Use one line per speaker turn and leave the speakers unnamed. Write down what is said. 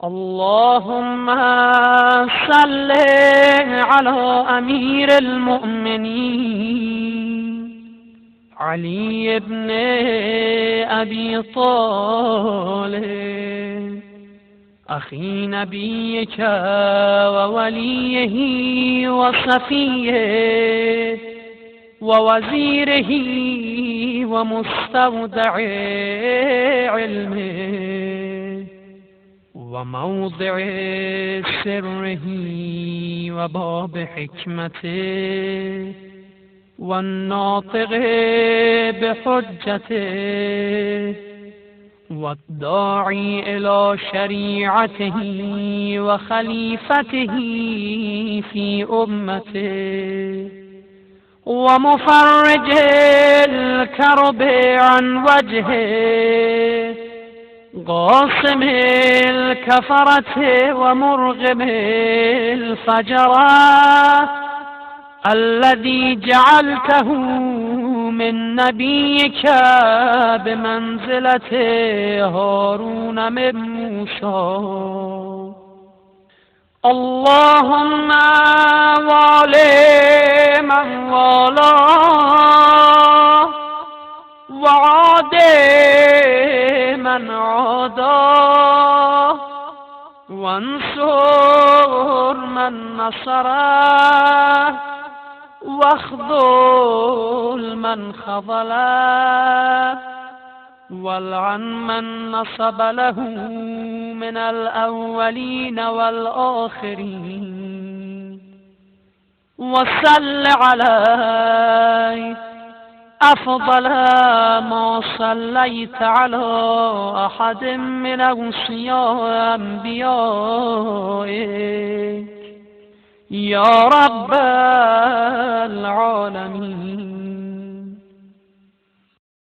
اللهم صل على امیر المؤمنین علی بن ابی طالب اخی نبیک و ولیه و صفیه و وزیره و مستودع علمه و موضع سره و باب حکمته و الناطق بحجته و الداعی الى شریعته و خلیفته فی امته و مفرج الكرب عن وجهه قاسم الكفرة ومرغم الفجرة الذي جعلته من نبيك بمنزلة هارون من موسى. اللهم والي من والاه وعادي من عاداه وانصر من نصره واخذل من خذله والعن من نصب له من الأولين والآخرين وصل عليه أفضل ما صليت على أحد من أوصياء أنبيائك يا رب العالمين.